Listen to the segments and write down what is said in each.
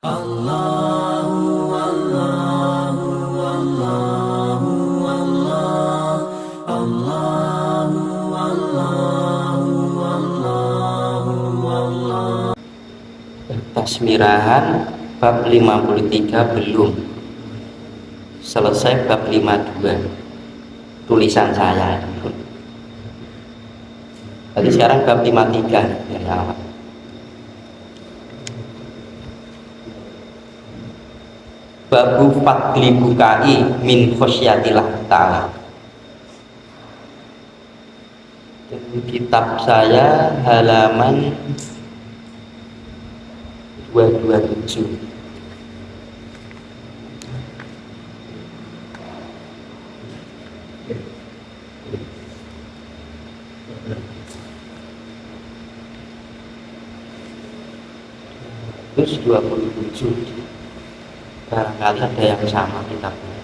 Allahu Allahu Allahu Allah Allahu Allahu Allahu Allah. Tasmirahan bab 53 belum selesai, bab 52 tulisan saya. Jadi sekarang bab 53 dari awal. Babu fadli bukai min khosyatillah ta'ala. Kitab saya halaman 227. Terus 27. Barangkali ada yang sama kitabnya.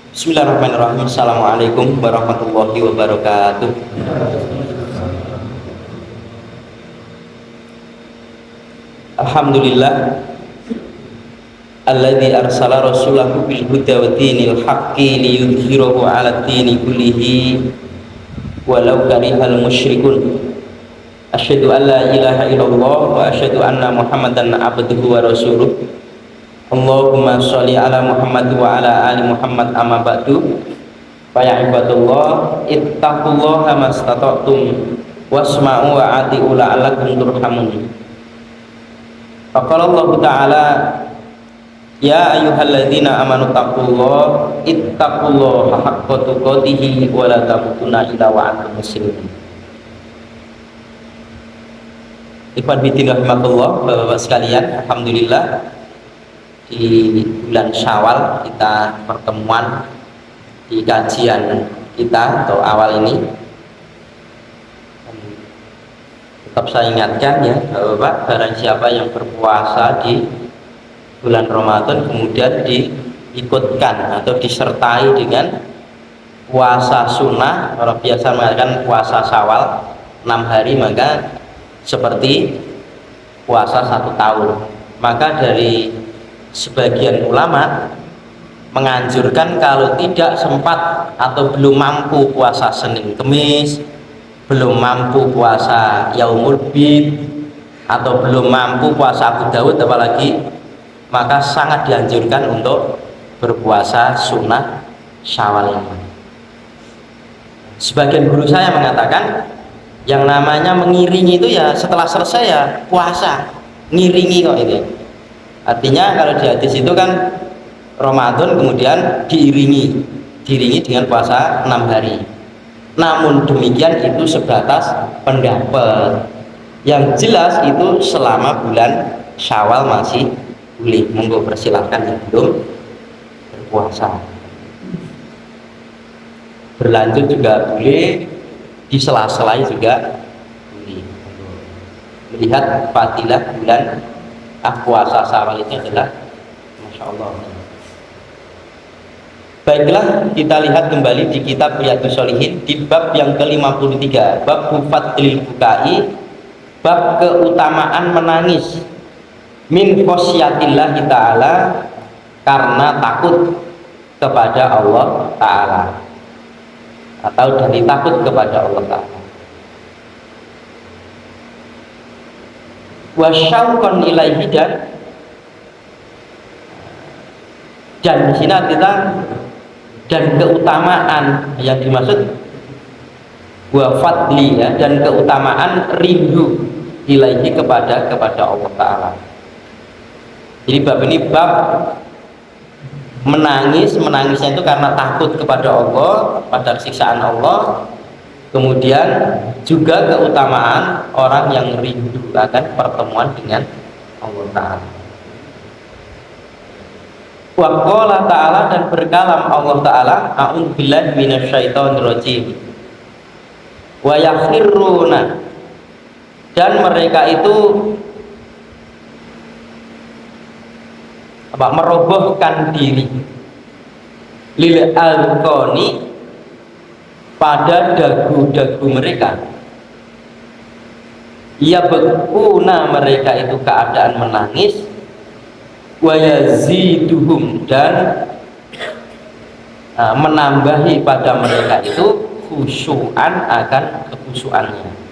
Bismillahirrahmanirrahim. Assalamualaikum warahmatullahi wabarakatuh. Alhamdulillah alladzi arsala rasulahu bil huda wa dinil haqqi liyudhhirahu 'ala dini kullihi walau karihal musyrikun. Asyhadu an la ilaha illallah wa asyhadu anna Muhammadan abduhu wa rasuluh. Allahumma sholli ala Muhammad wa ala ali Muhammad, amma ba'du. Fa ya ibadallah ittaqullaha mastata'tum wasma'u wa ati'u la'allakum turhamun. Faqala Allah ta'ala ya ayyuhalladzina amanu taqullaha ittaqullaha haqqa tuqatih wa la tamutunna illa wa antum muslimun. Ikhwan fillah rahimakumullah, Bapak-bapak sekalian, alhamdulillah di bulan Syawal kita pertemuan di kajian kita atau awal ini. Tetap saya ingatkan ya Bapak, barang siapa yang berpuasa di bulan Ramadan kemudian diikutkan atau disertai dengan puasa sunnah, orang biasa mengatakan puasa Syawal 6 hari, maka seperti puasa 1 tahun. Maka dari sebagian ulama menganjurkan kalau tidak sempat atau belum mampu puasa Senin Kemis, belum mampu puasa Yaumul Bid, atau belum mampu puasa Abu Dawud apalagi, maka sangat dianjurkan untuk berpuasa sunnah Syawal ini. Sebagian guru saya mengatakan yang namanya mengiringi itu ya setelah selesai ya puasa, ngiringi kok ini. Artinya kalau di hadis itu kan Ramadan kemudian diiringi dengan puasa 6 hari. Namun demikian itu sebatas pendapat. Yang jelas itu selama bulan Syawal masih boleh. Monggo persilahkan yang belum berpuasa. Berlanjut juga boleh, di sela-sela juga boleh. Melihat fadilah bulan puasa Syawal itu adalah Masya Allah. Baiklah, kita lihat kembali di kitab Riyadhus Shalihin di bab yang ke-53, bab fadlil bukai, bab keutamaan menangis min khosyatillah ta'ala, karena takut kepada Allah ta'ala atau dari takut kepada Allah ta'ala. Wa syauqan ilaihi, dan di sini kita dan keutamaan yang dimaksud wa fadli ya, dan keutamaan rindu ilaihi kepada Allah ta'ala. Jadi bab ini bab menangisnya itu karena takut kepada Allah, pada siksaan Allah. Kemudian juga keutamaan orang yang rindu akan pertemuan dengan Allah ta'ala. Wa qala ta'ala, dan berkalam Allah ta'ala, a'udzubillahi minasyaitonirrajim, wa yakhirruna, dan mereka itu merobohkan diri lil alqoni pada dagu-dagu mereka. Ya bekuna, mereka itu keadaan menangis, wa yaziduhum, dan menambahi pada mereka itu khusyu'an, akan kekhusyuannya.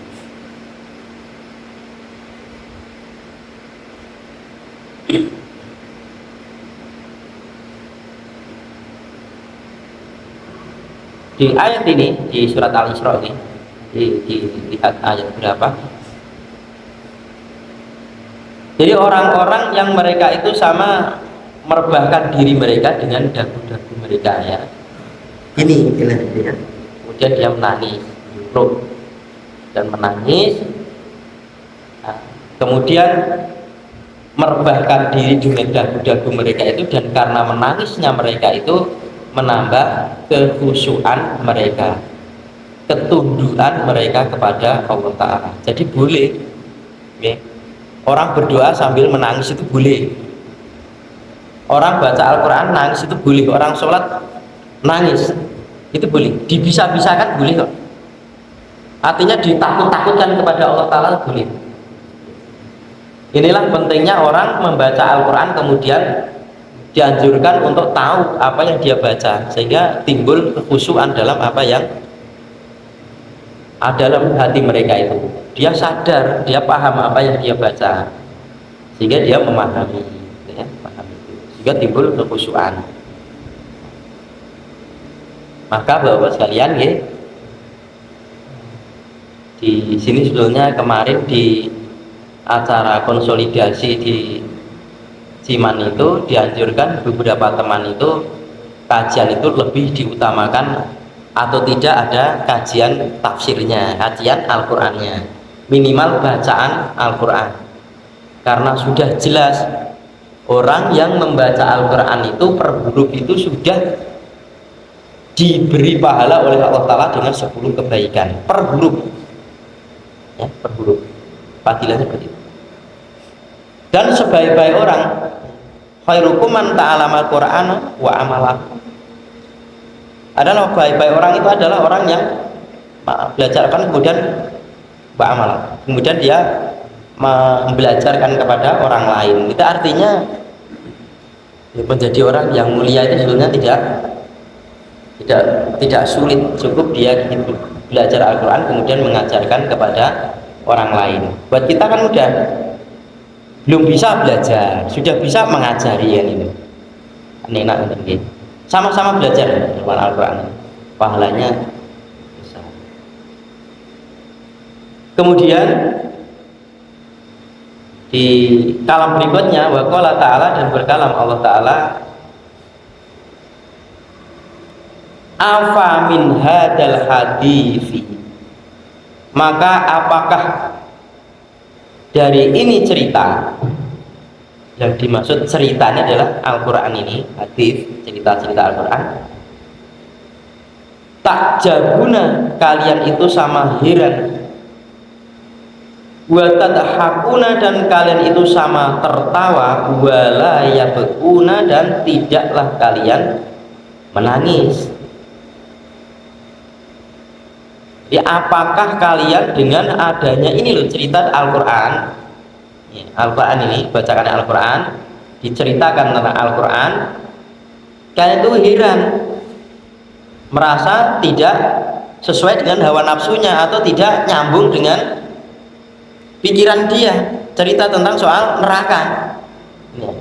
Di ayat ini, di surat Al-Isra ini, dilihat ayat berapa. Jadi orang-orang yang mereka itu sama merebahkan diri mereka dengan dagu-dagu mereka, ya. Ini ya. Kemudian dia menangis, menyuruh dan menangis. Nah, kemudian merebahkan diri dengan dagu-dagu mereka itu, dan karena menangisnya mereka itu menambah kekhusyuan mereka, ketundukan mereka kepada Allah Ta'ala. Jadi boleh, ya, orang berdoa sambil menangis itu boleh, orang baca Al-Quran nangis itu boleh, orang sholat nangis itu boleh, dibisa-bisakan boleh kok. Artinya ditakut-takutkan kepada Allah Ta'ala boleh. Inilah pentingnya orang membaca Al-Quran kemudian dianjurkan untuk tahu apa yang dia baca, sehingga timbul kekhusyuan dalam apa yang ada dalam hati mereka itu. Dia sadar, dia paham apa yang dia baca, sehingga dia memahami, ya, sehingga timbul kekhusyuan. Maka Bapak sekalian, ya, di sini sebetulnya kemarin di acara konsolidasi di Ciman itu dianjurkan beberapa teman itu kajian itu lebih diutamakan, atau tidak ada kajian tafsirnya, kajian Al-Qur'annya, minimal bacaan Al-Qur'an. Karena sudah jelas orang yang membaca Al-Qur'an itu per huruf itu sudah diberi pahala oleh Allah Ta'ala dengan 10 kebaikan per huruf, ya, per huruf, fadilahnya seperti itu. Dan sebaik-baik orang, khairukum man ta'allama al-Qur'ana wa amalah, adalah baik-baik orang itu adalah orang yang belajar Al-Quran kemudian ba'amalah, kemudian dia membelajarkan kepada orang lain. Itu artinya ya, menjadi orang yang mulia itu sebenarnya tidak sulit, cukup dia belajar Al-Quran kemudian mengajarkan kepada orang lain. Buat kita kan udah belum bisa belajar, sudah bisa mengajari, ya, ini enak nanti. Sama-sama belajar Al-Quran, pahalanya besar. Kemudian di kalam berikutnya, wa qala ta'ala, dan berkalam Allah Ta'ala, afa min hadal hadithi, maka apakah dari ini cerita, yang dimaksud ceritanya adalah Al-Quran ini, hadis, cerita-cerita Al-Quran, tak jabuna, kalian itu sama heran, wa tadhakuna, dan kalian itu sama tertawa, wala yabkuna, dan tidaklah kalian menangis. Ya, apakah kalian dengan adanya ini loh cerita Al-Quran, ya, Al-Quran ini, bacakan Al-Quran, diceritakan tentang Al-Quran, kalian itu heran, merasa tidak sesuai dengan hawa nafsunya, atau tidak nyambung dengan pikiran dia, cerita tentang soal neraka, ya.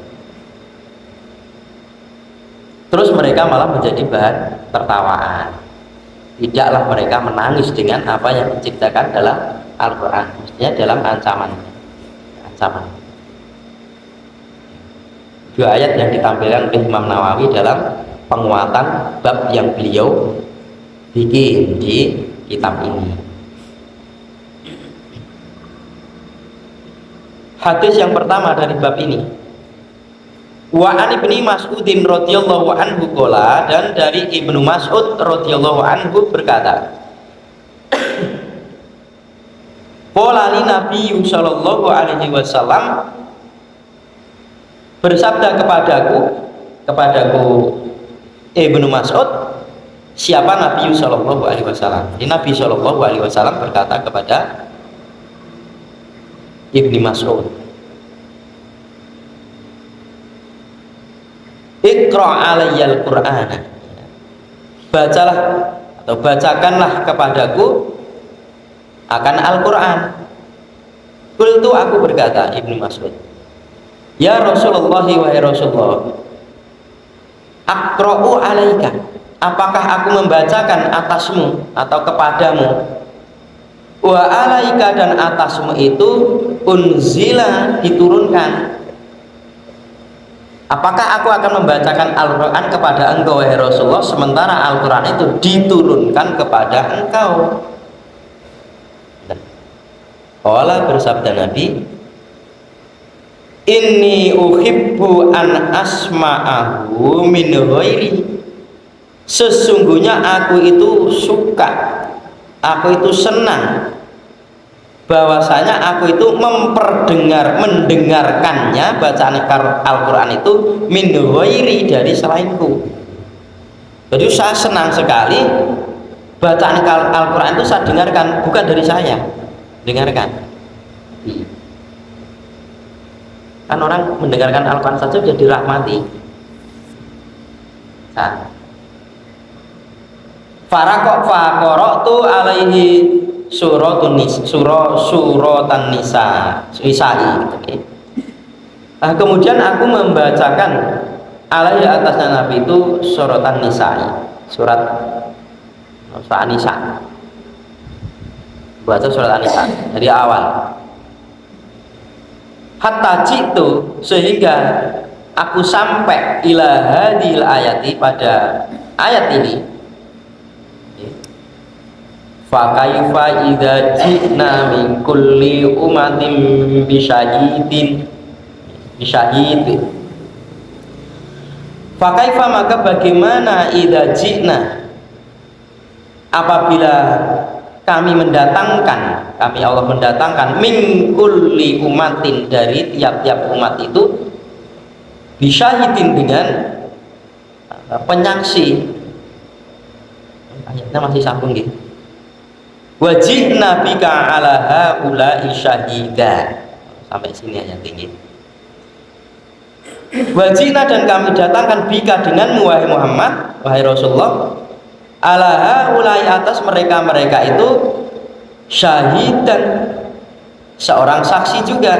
Terus mereka malah menjadi bahan tertawaan. Tidaklah mereka menangis dengan apa yang diciptakan dalam Al-Quran, maksudnya dalam ancaman. Dua ayat yang ditampilkan oleh Imam Nawawi dalam penguatan bab yang beliau bikin di kitab ini. Hadis yang pertama dari bab ini, wa an ibni Mas'udin radhiyallahu anhu qala, dan dari Ibnu Mas'ud radhiyallahu anhu berkata, qala li Nabi sallallahu alaihi wasallam, bersabda kepadaku Ibnu Mas'ud, Siapa Nabi Shallallahu Alaihi Wasallam? Jadi Nabi Shallallahu Alaihi Wasallam berkata kepada Ibnu Mas'ud, Iqra' alayyal Qur'ana, bacalah atau bacakanlah kepadaku akan Al-Quran. Qultu, aku berkata, Ibnu Mas'ud, ya Rasulullah, wahai Rasulullah, aqra'u alaika, apakah aku membacakan atasmu atau kepadamu? Wa alaika, dan atasmu itu unzila, diturunkan. Apakah aku akan membacakan Al-Quran kepada engkau wahai Rasulullah, sementara Al-Quran itu diturunkan kepada engkau? Qala, bersabda Nabi, inni uhibbu an asma'ahu min ghairi, sesungguhnya aku itu suka, aku itu senang bahwasanya aku itu mendengarkannya, bacaan Al-Quran itu min ghairi, dari selainku. Jadi saya senang sekali bacaan Al-Quran itu saya dengarkan, bukan dari saya, dengarkan. Kan orang mendengarkan Al-Quran saja sudah dirahmati. Nah, Faqara'tu alaihi suratan nisa, okay. Nah, kemudian aku membacakan alaihi, atasnya Nabi itu suratan nisa, surat An-Nisa, baca surat An-Nisa dari awal. Hatta jitu, sehingga aku sampai ila hadil ayati, pada ayat ini. Fa kaifa idza ji'na min kulli ummatin bisyahidin, fa kaifa, maka bagaimana, idza ji'na, apabila kami mendatangkan, kami Allah mendatangkan, min kulli umatin, dari tiap-tiap umat itu, bisyahidin, dengan penyaksi. Ayatnya masih sambung gitu. Wajibna bika ala haula'i syahida, sampai sini ayat tinggi. Wajibna, dan kami datangkan, bika, denganmu wahai Muhammad, wahai Rasulullah, ala haula'i, atas mereka-mereka itu, syahidan, seorang saksi juga.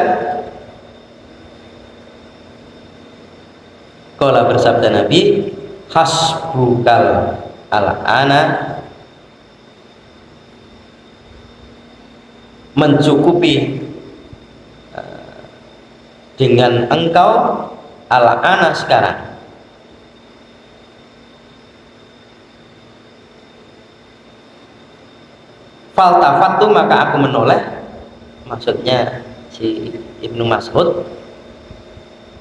Qala, bersabda Nabi, hasbukal al-ana, mencukupi dengan engkau, al-ana, sekarang. Faltafatu, maka aku menoleh, maksudnya si Ibnu Mas'ud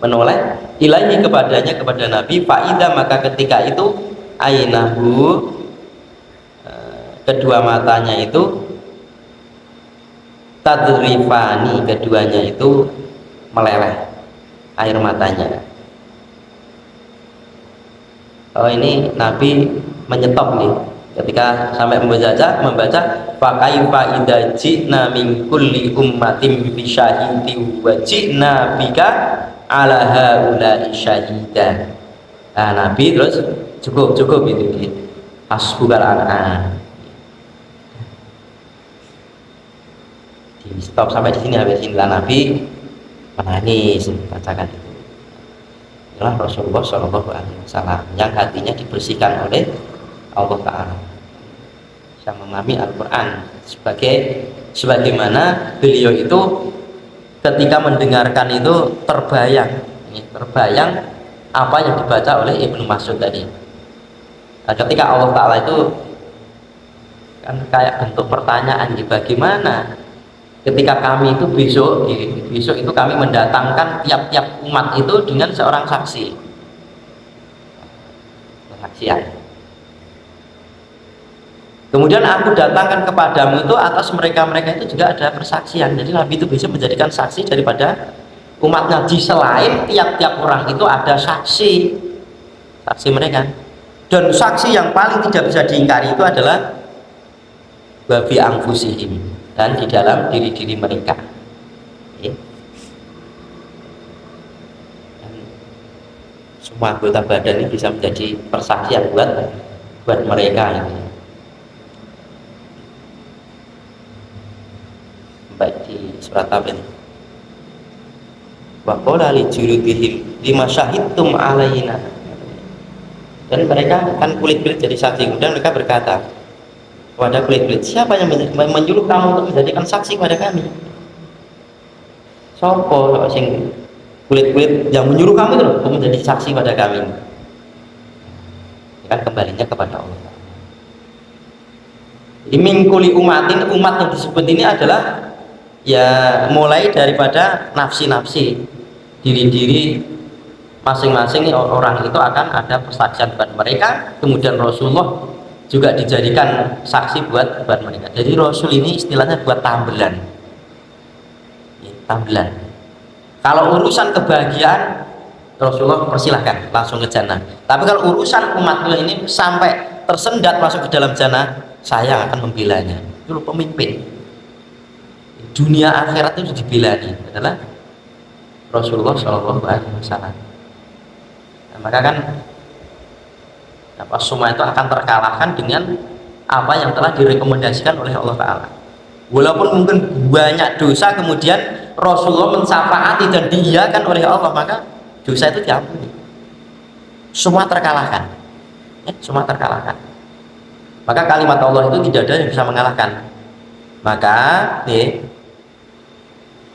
menoleh, ilahi, kepadanya, kepada Nabi, faida, maka ketika itu, ainahu, kedua matanya itu, tadrifani, keduanya itu meleleh air matanya. Oh, ini Nabi menyetop nih ketika sampai membaca fa kaifa idza ji'na min kulli ummatin bi syahidin wa ji'na bika ala haula'i syahida. Nah, Nabi terus cukup itu, hasbukal an. Di stop sampai di sini, habis inilah Nabi menangis bacakan itu. Inilah Rasulullah Shallallahu Alaihi Wasallam yang hatinya dibersihkan oleh Allah Ta'ala, bisa memahami Al-Quran sebagaimana beliau itu ketika mendengarkan itu terbayang apa yang dibaca oleh Ibnu Mas'ud tadi. Nah, ketika Allah Ta'ala itu kan kayak bentuk pertanyaan, bagaimana ketika kami itu besok itu kami mendatangkan tiap-tiap umat itu dengan seorang saksi, kesaksian. Kemudian aku datangkan kepadamu itu atas mereka itu juga ada persaksian. Jadi Nabi itu bisa menjadikan saksi daripada umatnya. Di selain tiap-tiap orang itu ada saksi mereka. Dan saksi yang paling tidak bisa diingkari itu adalah babi anfusihim, dan di dalam diri-diri mereka. Dan semua anggota badan ini bisa menjadi persaksian buat mereka ini. Baik di surat Tamin. Wa qala li juludihim lima syahidtum alaina. Dan mereka kan kulit-kulit jadi saksi. Kemudian mereka berkata kepada kulit-kulit, siapa yang menyuruh kamu untuk menjadikan saksi kepada kami? Sopo sing kulit-kulit yang menyuruh kamu itu untuk menjadi saksi pada kami? Kan kembalinya kepada Allah. Jadi mingkuli umatin, umat yang disebut ini adalah ya mulai daripada nafsi-nafsi, diri-diri masing-masing orang itu akan ada persaksian buat mereka. Kemudian Rasulullah juga dijadikan saksi buat mereka. Jadi Rasul ini istilahnya buat tambelan. Tambelan. Kalau urusan kebahagiaan Rasulullah persilahkan langsung ke jannah. Tapi kalau urusan umatnya ini sampai tersendat masuk ke dalam jannah, saya akan membelanya. Itu pemimpin. Dunia akhirat itu dibelani adalah Rasulullah SAW. Nah, maka kan semua itu akan terkalahkan dengan apa yang telah direkomendasikan oleh Allah Ta'ala. Walaupun mungkin banyak dosa kemudian Rasulullah mensyafaati dan diiyakan oleh Allah, maka dosa itu diampuni. Semua terkalahkan. Semua terkalahkan. Maka kalimat Allah itu tidak ada yang bisa mengalahkan. Maka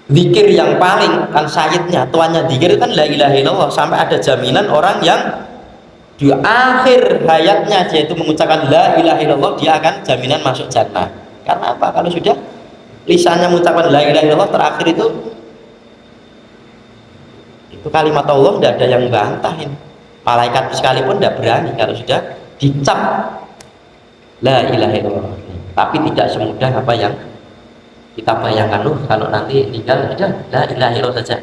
zikir yang paling kan sayyidnya, tuannya zikir kan la ilaha illallah, sampai ada jaminan orang yang di akhir hayatnya dia itu mengucapkan la ilaha illallah, dia akan jaminan masuk jannah. Karena apa? Kalau sudah lisannya mengucapkan la ilaha illallah terakhir itu kalimat Allah tidak ada yang bantahin. Malaikat sekalipun tidak berani kalau sudah dicap la ilaha illallah. Tapi tidak semudah apa yang kita bayangkan. Kalau nanti tinggal sudah la ilaha illallah saja,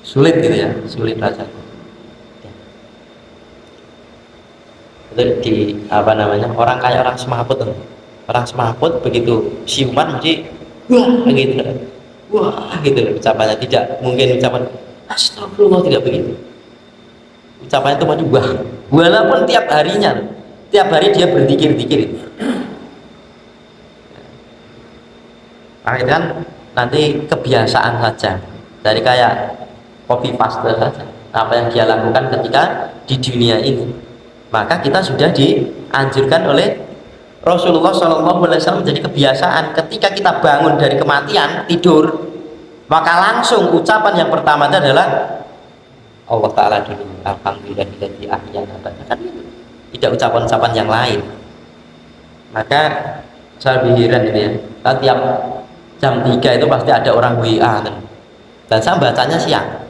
sulit gitu ya, sulit rasanya. Itu di apa namanya, orang kayak orang semaput, begitu siuman mesti wah gitu ucapannya. Tidak mungkin ucapan astagfirullah, tidak begitu ucapannya. Itu mesti wah, walaupun tiap hari dia berzikir. Nah, itu kan nanti kebiasaan saja, dari kayak copy paste saja apa yang dia lakukan ketika di dunia ini. Maka kita sudah dianjurkan oleh Rasulullah SAW menjadi kebiasaan ketika kita bangun dari kematian, tidur, maka langsung ucapan yang pertama itu adalah Allah Ta'ala dulu, alhamdulillahilladzi ahyana, kan tidak ucapan-ucapan yang lain. Maka saya heran gitu ya, tiap jam 3 itu pasti ada orang WA kan? Dan saya bacanya siang,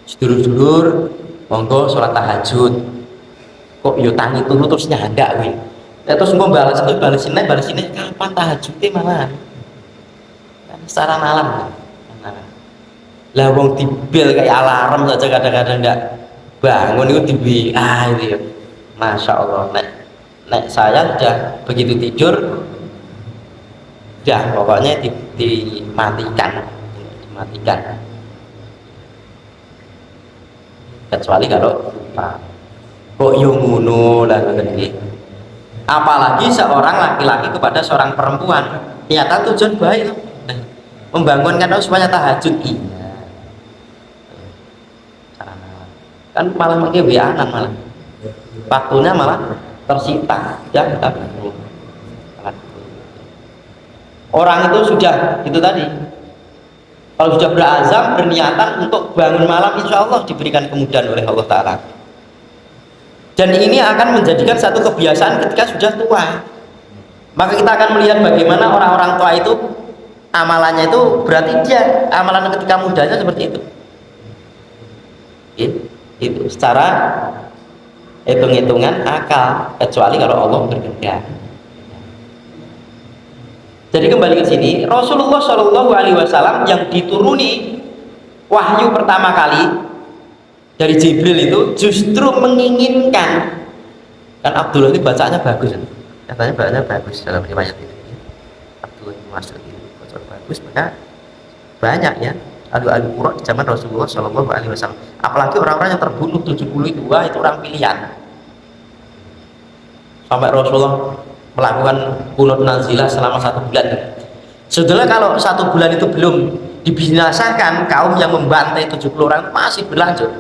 sedulur-sedulur monggo sholat tahajud, kok yutangi turu terus nyandak win. Terus gue balas ini kapan tahajudnya malah kan secara malam. Lah wong dibel kayak alarm saja kadang-kadang enggak bangun itu di WA itu ya. Masya Allah, nek saya sudah begitu tidur udah pokoknya dimatikan. Kecuali kalau kok yo ngono lah ngene. Apalagi seorang laki-laki kepada seorang perempuan, ternyata tujuan baik membangunkan supaya tahajud. Iya, kan malah pakai WA-an, malah waktunya malah tersita ya. Orang itu sudah itu tadi, kalau sudah berazam berniatan untuk bangun malam, insya Allah diberikan kemudahan oleh Allah Ta'ala. Dan ini akan menjadikan satu kebiasaan ketika sudah tua. Maka kita akan melihat bagaimana orang-orang tua itu amalannya itu berarti dia amalan ketika mudanya seperti itu. Itu secara hitung-hitungan akal, kecuali kalau Allah berkehendak. Jadi kembali ke sini, Rasulullah SAW yang dituruni wahyu pertama kali dari Jibril itu justru menginginkan Kan Abdullah itu bacaannya bagus kan? Katanya bacaannya bagus dalam riwayat itu. Abdullah bin Mas'ud itu bacaan bagus, maka banyak ya alu-alu Qur'an di zaman Rasulullah Shallallahu Alaihi Wasallam. Apalagi orang-orang yang terbunuh 70 itu, wah itu orang pilihan. Sampai Rasulullah melakukan kunut nazilah selama 1 bulan. Setelah kalau 1 bulan itu belum dibinasakan, kaum yang membantai 70 orang masih berlanjut,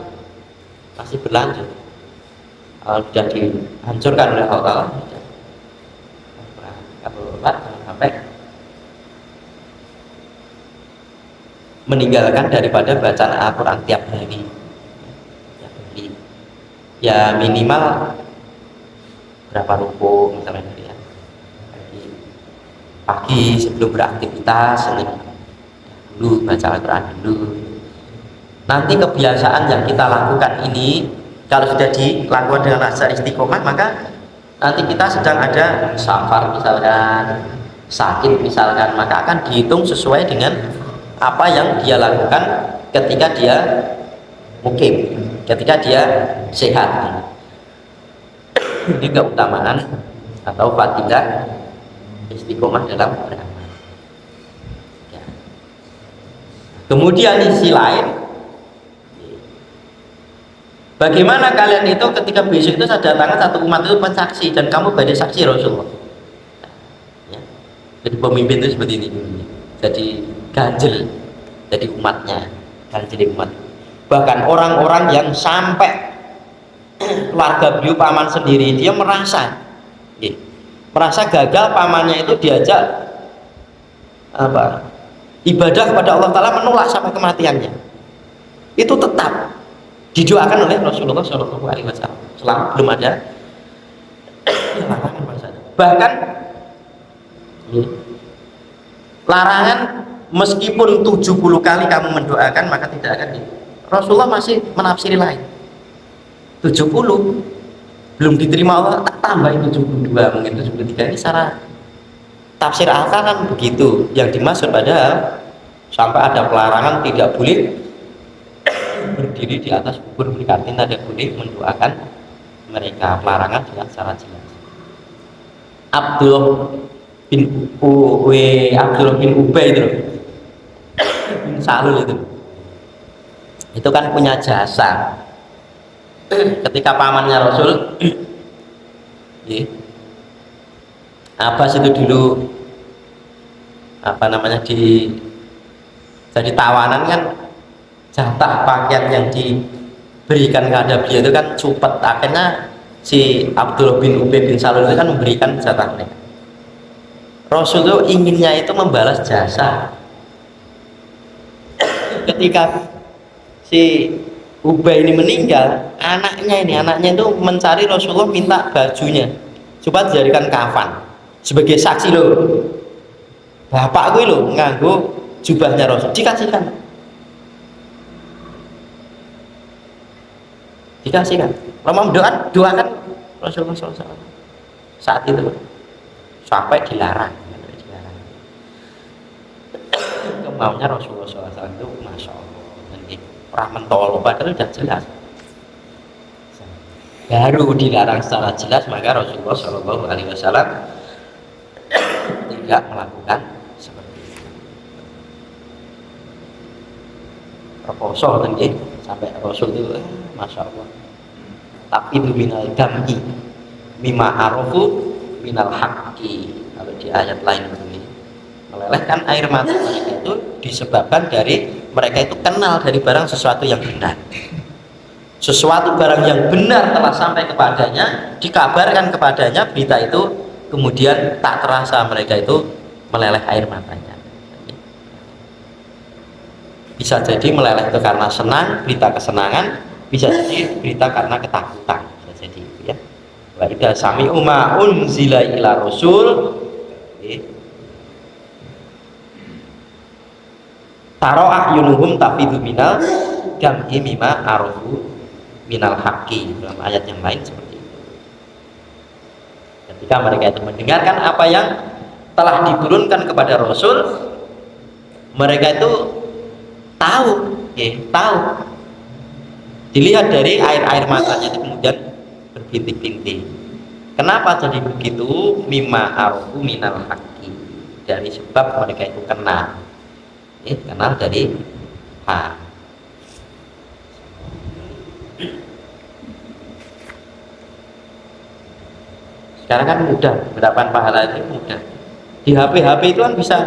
sudah dihancurkan oleh Allah. Kalau sampai meninggalkan daripada bacaan Al-Quran tiap hari, ya minimal berapa ruku misalnya ya. Pagi sebelum beraktivitas dulu baca Al-Quran dulu. Nanti kebiasaan yang kita lakukan ini kalau sudah dilakukan dengan azhar istiqomah, maka nanti kita sedang ada safar misalkan, sakit misalkan, maka akan dihitung sesuai dengan apa yang dia lakukan ketika dia mukim, ketika dia sehat. Ini keutamaan atau fadilah istiqomah dalam beramal. Ya. Kemudian di sisi lain, bagaimana kalian itu ketika besok itu saya datangkan satu umat itu pensaksi dan kamu badai saksi Rasulullah. Ya. Jadi pemimpin itu seperti ini. Jadi ganjil, jadi umatnya, ganjil umat. Bahkan orang-orang yang sampai keluarga beliau paman sendiri, dia merasa gagal pamannya itu diajak ibadah kepada Allah Ta'ala, menolak sampai kematiannya. Itu tetap didoakan oleh Rasulullah Shallallahu Alaihi Wasallam selama belum ada larangan bahasanya. Bahkan larangan meskipun 70 kali kamu mendoakan maka tidak akan Rasulullah masih menafsiri lain. 70 belum diterima Allah, tak tambahin 72, mungkin 73. Ini secara tafsir akal kan begitu. Yang dimaksud padahal sampai ada pelarangan tidak boleh berdiri di atas kubur, berarti tidak boleh mendoakan mereka. Pelarangan dengan secara jelas. Abdullah bin Ubay itu bin Salul itu kan punya jasa ketika pamannya Rasul Abbas itu dulu jadi tawanan kan, jatah pakaian yang diberikan kepada beliau itu kan cupet. Akhirnya si Abdullah bin Ubay bin Salul itu kan memberikan jatah mereka. Rasul itu inginnya itu membalas jasa. Ketika si Ubay ini meninggal, anaknya itu mencari Rasulullah, minta bajunya supaya dijadikan kafan sebagai saksi loh. Bapak gue loh nganggo jubahnya Rasul, dikasihkan. Lama doakan Rasulullah SAW saat itu sampai dilarang. Kemaunya Rasulullah SAW itu masya Allah orang mentolo, padahal sudah jelas. Baru dilarang secara jelas, maka Rasulullah Shallallahu Alaihi Wasallam tidak melakukan seperti itu. Proposal nanti sampai Rasul itu, masya Allah. Tapi itu minal dam'i mimma arofu minal haqqi. Kalau di ayat lain begini, melelehkan air mata mereka itu disebabkan dari mereka itu kenal dari barang sesuatu yang benar. Sesuatu barang yang benar telah sampai kepadanya, dikabarkan kepadanya berita itu, kemudian tak terasa mereka itu meleleh air matanya. Bisa jadi meleleh itu karena senang, berita kesenangan, bisa jadi berita karena ketakutan, bisa jadi itu ya. Wa idza sami'u ma unzila ila rasul taro ayyunuhum tafidu minal dam'i mimma arafu minal haqqi. Dalam ayat yang lain seperti itu. Ketika mereka itu mendengarkan apa yang telah diturunkan kepada Rasul, mereka itu tahu. Dilihat dari air matanya itu kemudian berbintik-bintik. Kenapa jadi begitu? Mimma arufu minal haqqi, dari sebab mereka itu kenal. Kenal dari hak. Sekarang kan mudah, mendapatkan pahala itu mudah. Di HP itu kan bisa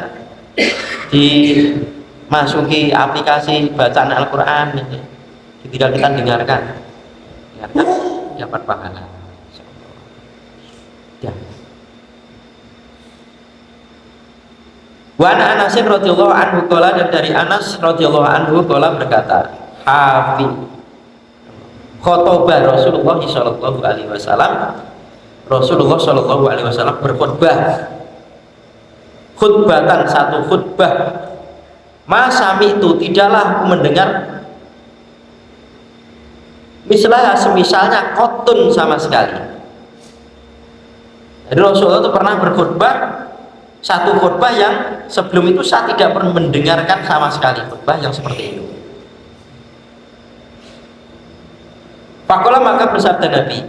dimasuki aplikasi bacaan Al-Quran, tinggal kita dengarkan, dapat pahala. Ya. Wa an Anas radhiyallahu anhu qala, dan dari Anas radhiyallahu anhu qala berkata, hafi khotbah Rasulullah sallallahu alaihi wasallam, Rasulullah sallallahu alaihi wasallam berkhutbah, khutbatan, satu khutbah, masami itu tidaklah aku mendengar, misalnya semisalnya kotun sama sekali. Jadi Rasulullah itu pernah berkhutbah, satu khutbah yang sebelum itu saya tidak pernah mendengarkan sama sekali khutbah yang seperti itu. Fakola, maka bersabda Nabi,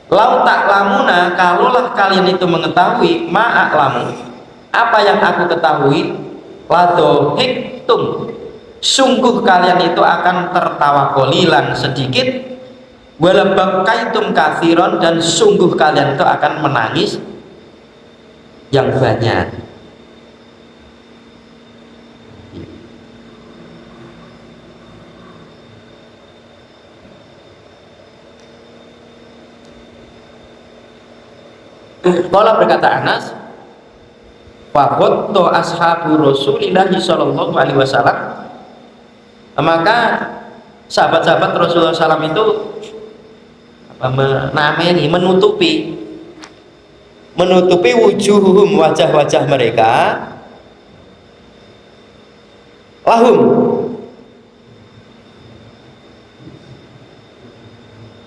lau ta'lamuna, kalaulah kalian itu mengetahui, ma'aklamu, apa yang aku ketahui, ladohiktum, sungguh kalian itu akan tertawa kolilan sedikit, walabakaitum kathiron, dan sungguh kalian itu akan menangis yang banyak. Qala, berkata Anas, faqattu ashabu Rasulillahi sallallahu alaihi wasallam, maka sahabat-sahabat Rasulullah SAW itu menameni, menutupi wujuhum, wajah-wajah mereka, lahum,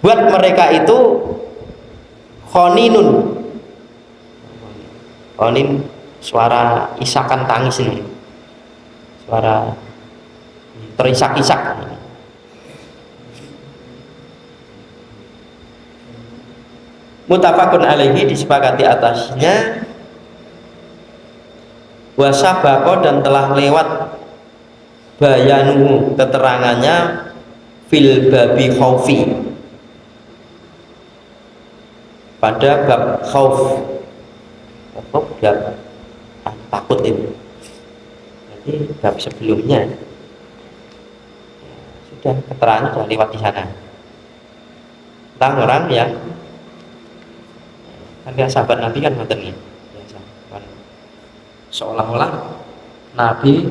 buat mereka itu khoninun, khonin suara isakan tangis ini, suara terisak-isak. Muttafaqun alaihi, disepakati atasnya, wasabaqo, dan telah lewat bayanuhu, keterangannya, fil babi khaufi, pada bab khauf, bab takut itu. Jadi bab sebelumnya sudah keterangan, sudah lewat di sana tentang orang yang kan sahabat Nabi kan ngoten nggih, seolah-olah Nabi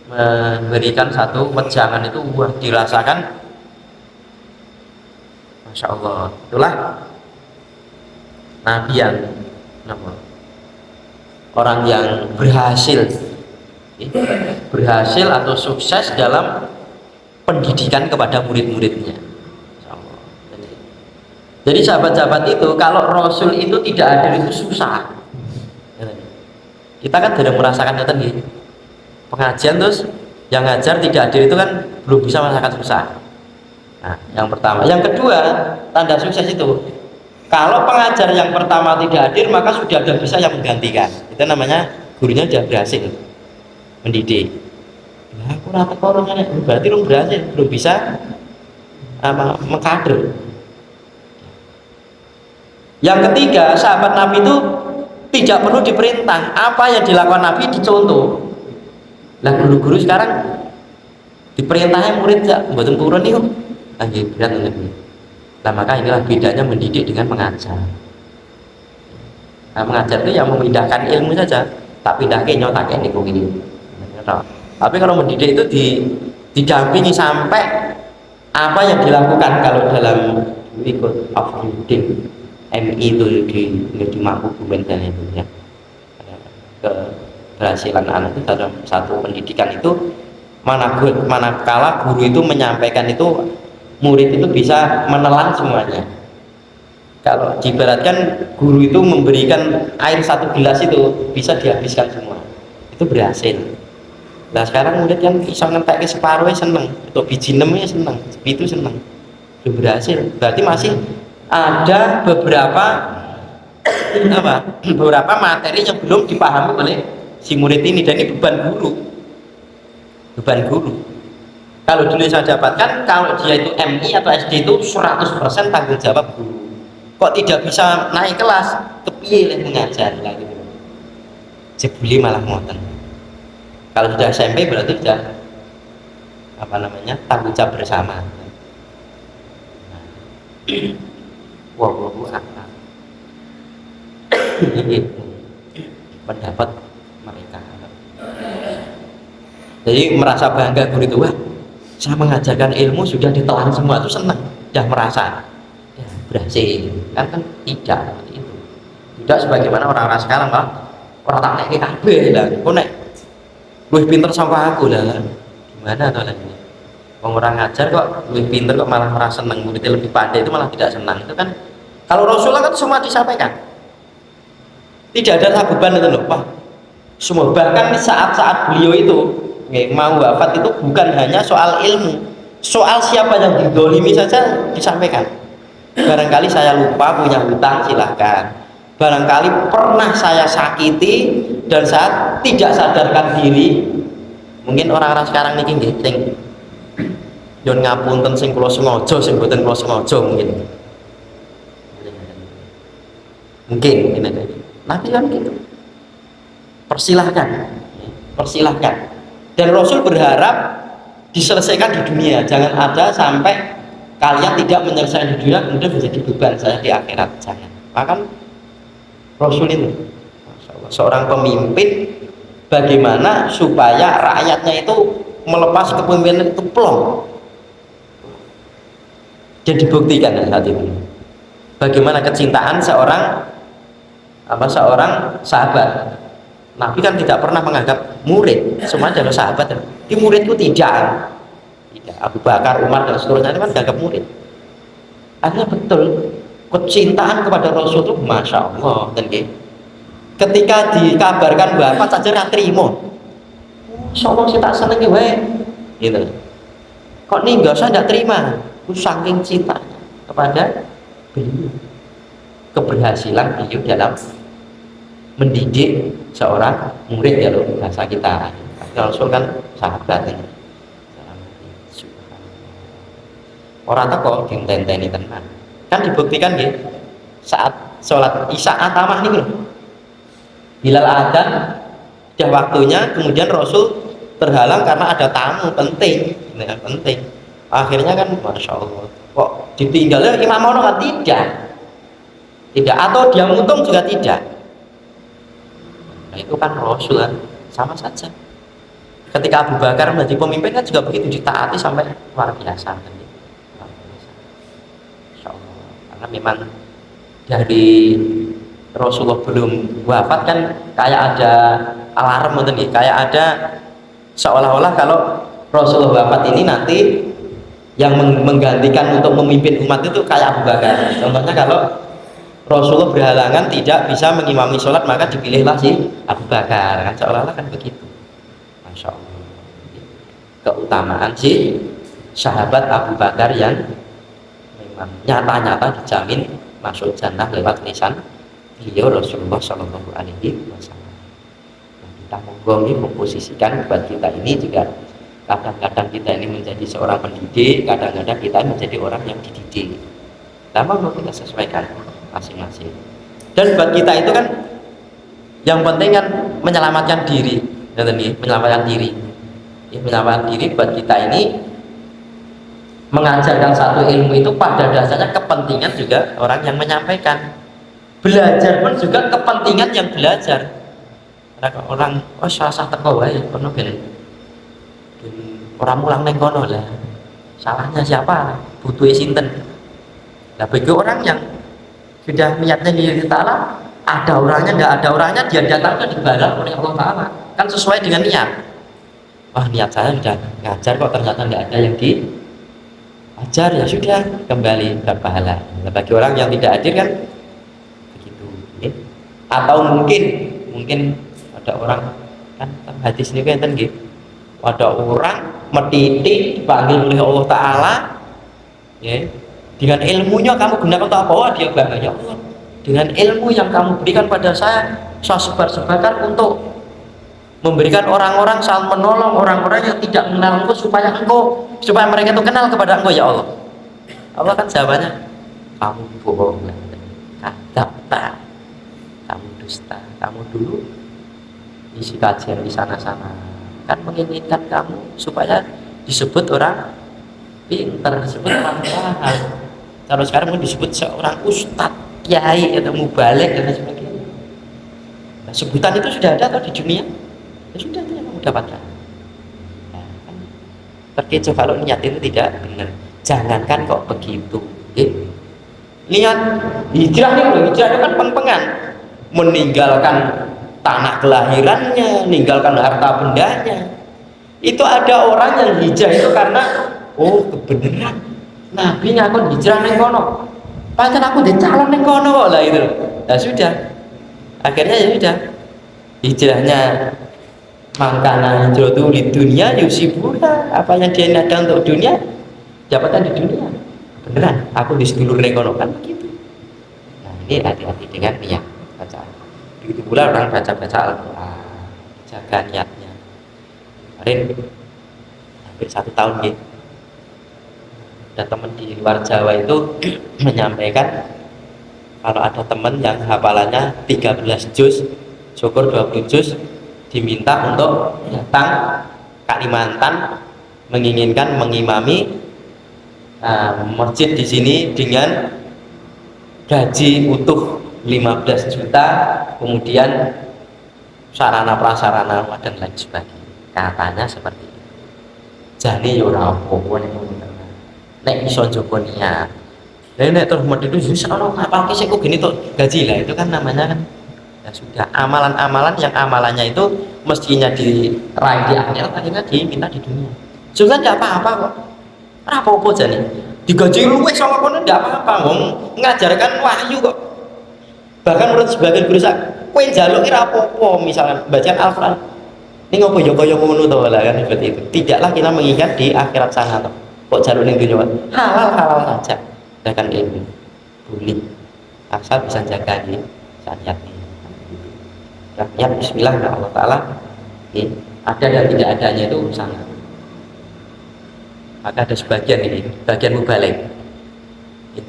memberikan satu wejangan itu, wah, dirasakan, Masya Allah, itulah Nabi yang orang yang berhasil atau sukses dalam pendidikan kepada murid-muridnya. Jadi sahabat-sahabat itu, kalau Rasul itu tidak hadir itu susah. Kita kan tidak merasakan itu, pengajian terus yang ngajar tidak hadir itu kan belum bisa merasakan susah. Nah, yang pertama. Yang kedua, tanda sukses itu, kalau pengajar yang pertama tidak hadir, maka sudah ada bisa yang menggantikan. Itu namanya gurunya sudah berhasil mendidik. Nah, aku rata korongnya, berarti belum berhasil, belum bisa mengkader. Yang ketiga, sahabat Nabi itu tidak perlu diperintah, apa yang dilakukan Nabi dicontoh. Nah, guru-guru sekarang diperintahnya murid ya mboten turun niku, lagi berat ini. Nah, maka inilah bedanya mendidik dengan mengajar. Nah, mengajar itu yang memindahkan ilmu saja, tak pindahke nyotake niku ini. Tapi kalau mendidik itu didampingi sampai apa yang dilakukan. Kalau dalam ikut afdudin MI itu di Makubumen dan itu ya, keberhasilan anak itu dalam satu pendidikan itu, manakala guru itu menyampaikan itu, murid itu bisa menelan semuanya. Kalau diibaratkan guru itu memberikan air satu gelas itu bisa dihabiskan semua, itu berhasil. Nah, sekarang murid kan bisa ngentek ke separuhnya seneng, atau biji nemnya seneng, itu seneng, itu berhasil. Berarti masih ada beberapa apa beberapa materi yang belum dipahami oleh si murid ini, dan ini beban guru. Kalau dulu saya dapatkan, kalau dia itu MI atau SD itu 100% tanggung jawab guru. Kok tidak bisa naik kelas, kepiye mengajar lah gitu. Jebule malah ngoten. Kalau sudah SMP berarti sudah apa namanya, tanggung jawab bersama. Wallahu a'lam. Ini pendapat mereka. Jadi merasa bangga guru itu, wah saya mengajarkan ilmu sudah ditelan semua, itu senang, sudah merasa ya, berhasil. Kan tidak seperti itu. Tidak sebagaimana orang-orang sekarang, malah orang tak naik kabeh lah, kok nek lebih pinter sama aku lah, gimana tuh lagi? Orang ngajar kok lebih pinter kok malah merasa senang, muridnya lebih pandai itu malah tidak senang. Itu kan kalau Rasulullah kan semua disampaikan, tidak ada beban itu loh, Pak. Semua, bahkan di saat-saat beliau itu mau wafat itu bukan hanya soal ilmu, soal siapa yang didolimi saja disampaikan. Barangkali saya lupa, punya hutang silahkan, barangkali pernah saya sakiti dan saya tidak sadarkan diri. Mungkin orang-orang sekarang ini nggih sing yon ngapunten sing kula sengaja, sing mboten kula sengaja mungkin ini nanti kan gitu. Persilahkan. Dan Rasul berharap diselesaikan di dunia, jangan ada sampai kalian tidak menyelesaikan di dunia kemudian menjadi beban saya di akhirat, jangan. Maka Rasul itu seorang pemimpin, bagaimana supaya rakyatnya itu melepas kepemimpinan itu plong, dan dibuktikan saat ini bagaimana kecintaan seorang sahabat. Nabi kan tidak pernah menganggap murid semua adalah sahabat. Di muridku tidak Abu Bakar, Umar dan seterusnya itu kan dianggap murid. Akhirnya betul kecintaan kepada Rasul itu masya Allah. Dan ketika dikabarkan wafat saja nggak terima. Soalnya saya tak seneng gitu. Kok nih nggak usah nggak terima? Saking cintanya kepada beliau, keberhasilan beliau dalam mendidik seorang murid, ya loh bahasa kita. Rasul kan sahabat ini. Orang tak kok dintenteni tenan. Kan dibuktikan nggih saat sholat Isya atamah nih loh. Bilal adzan sudah waktunya, kemudian Rasul terhalang karena ada tamu penting. Akhirnya kan masya Allah, kok ditinggalnya imam ono kan tidak, atau dia mutung juga tidak. Nah, itu kan Rasul kan sama saja. Ketika Abu Bakar menjadi pemimpin kan juga begitu, ditaati sampai luar biasa. Insya Allah. Karena memang dari Rasulullah belum wafat kan kayak ada alarm, kayak ada seolah-olah kalau Rasulullah wafat ini nanti yang menggantikan untuk memimpin umat itu kayak Abu Bakar. Contohnya kalau Rasulullah berhalangan tidak bisa mengimami sholat, maka dipilihlah si Abu Bakar, kan seolah-olah kan begitu. Masya Allah, keutamaan si sahabat Abu Bakar yang memang nyata-nyata dijamin masuk jannah lewat lisan beliau Rasulullah Shallallahu Alaihi Wasallam. Nah, kita memposisikan buat kita ini juga, kadang-kadang kita ini menjadi seorang pendidik, kadang-kadang kita menjadi orang yang dididik. Kita mau kita sesuaikan masing-masing. Dan buat kita itu kan yang penting kan menyelamatkan diri, menyelamatkan diri buat kita ini. Mengajarkan satu ilmu itu pada dasarnya kepentingan juga orang yang menyampaikan. Belajar pun juga kepentingan yang belajar. Orang salah teko wae kono ben orang mulang neng kono lah. Salahnya siapa? Butuh sinten. Nah, bagi orang yang sudah niatnya lillahi ta'ala, ada orangnya enggak ada orangnya, dia datang ke dibalas oleh Allah Ta'ala, kan sesuai dengan niat. Wah, niat saya sudah ngajar kok ternyata enggak ada yang diajar, ya sudah kembali berpahala. Nah, bagi orang yang tidak hadir kan begitu ya. Atau mungkin ada orang kan hadis ini kan gitu, ada orang metitik dipanggil oleh Allah Ta'ala ya, dengan ilmunya kamu gunakan untuk apa? Dia bangga, ya Allah, dengan ilmu yang kamu berikan pada saya sebar-sebarkan untuk memberikan orang-orang, saling menolong orang-orang yang tidak mengenal engkau, supaya mereka itu kenal kepada engkau ya Allah. Allah kan jawabannya, kamu bohong, kadzabta, kamu dusta. Kamu dulu isi kajian di sana-sana kan menginginkan kamu supaya disebut orang pintar, disebut orang paham. Kalau sekarang mau disebut seorang ustadz, kiai atau mubalik dan sebagainya. Nah, sebutan itu sudah ada atau di dunia? Ya sudah, itu yang kamu dapatkan. Nah, kan terkecuali kalau niat itu tidak benar. Jangankan kok begitu. Niat hijrah itu kan peng-pengan, meninggalkan tanah kelahirannya, meninggalkan harta bendanya. Itu ada orang yang hijrah itu karena kebenaran Nabi ngakon hijrah neng kono, pancen aku dicalon neng kono kok lah itu. Nah sudah, akhirnya ya sudah, hijrahnya makana hijratu di dunia yusibura, apa yang dia ada untuk dunia dapatkan di dunia. Beneran aku di sedulur neng kono kan begitu. Nah ini hati-hati dengan niat bacaan. Begitu pula orang baca-baca Al-Quran, jaga niatnya. Kemarin hampir 1 tahun gitu, ada teman di luar Jawa itu menyampaikan kalau ada teman yang hafalannya 13 juz, syukur 20 juz, diminta untuk datang Kalimantan menginginkan mengimami masjid di sini dengan gaji utuh 15 juta, kemudian sarana prasarana dan lain sebagainya. Katanya seperti itu. Jadi yo ora apa-apa nek iso njogo niat. Lah nek terus medhit itu wis ono ngapalke sik kok gini tuh gaji lah, itu kan namanya kan ya sudah amalan-amalan yang amalannya itu mestinya diraih di akhirat akhirnya diminta di dunia. Juga enggak apa-apa kok. Ora apa-apa jane. Digaji luwih sama kono enggak apa-apa, wong ngajarkan wahyu kok. Bahkan menurut sebagian guru saya, kowe njaluk ora apa-apa, misalkan bacaan Al-Qur'an. Ini ngopo ya kaya ngono to lah kan seperti itu. Tidaklah kita mengingat di akhirat sana toh. Kok jaluk ning dunya halal saja. Bahkan ilmu boleh asal bisa jaga di niatnya. Ya bismillah ya Allah taala. Ada dan tidak adanya itu sana. Maka ada sebagian ini, bagian mubalik.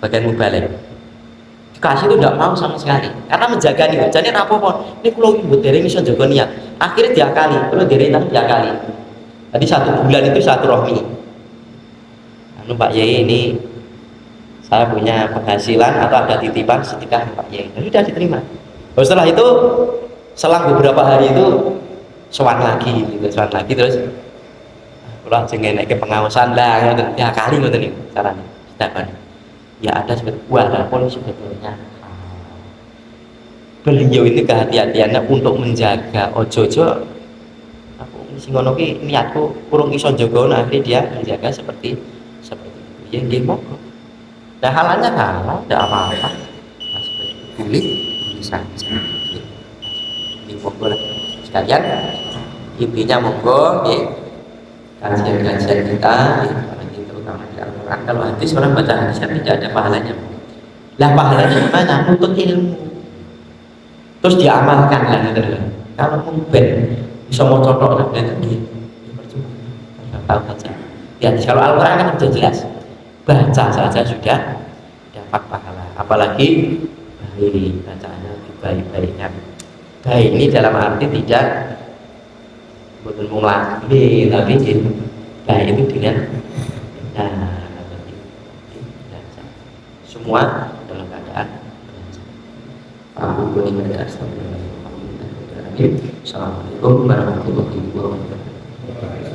Bagian mubalik. Dikasih itu tidak mau sama sekali karena menjaga nih, jadi apa-apa ini kalau ibu dari bisa jaga niat akhirnya diakali, kalau dari itu diakali. Jadi 1 bulan itu satu rohmi. Anu Pak Yai ini saya punya penghasilan atau ada titipan sedekah Pak Yai, jadi sudah diterima. Setelah itu selang beberapa hari itu sowan lagi terus kalau jenenge naik ke pengawasan lah diakali ngoten niku caranya sedekah. Ya ada seperti walaupun sebetulnya beliau ini kehati-hatiannya untuk menjaga ojo-ojo aku sing ngono ki niatku kurang iso jaga, akhirnya dia menjaga seperti itu ya nggih monggo. Nah halalnya halal tidak apa-apa, boleh saja nggih monggo lah sekalian intinya monggo nggih kajian-kajian kita terutama di Al-Quran. Kalau hadis orang baca hadis kan tidak ada pahalanya. Lah pahalanya gimana? Nuntut ilmu terus diamalkan lah gitu. Kalau mungkin bisa mau contoh dan gitu tahu saja ya. Kalau Al-Quran kan sudah jelas, baca saja sudah dapat pahala, apalagi baik bacaannya baik-baiknya. Baik ini dalam arti tidak bukan lagi tapi baik itu dengan semua dalam keadaan Assalamualaikum warahmatullahi wabarakatuh.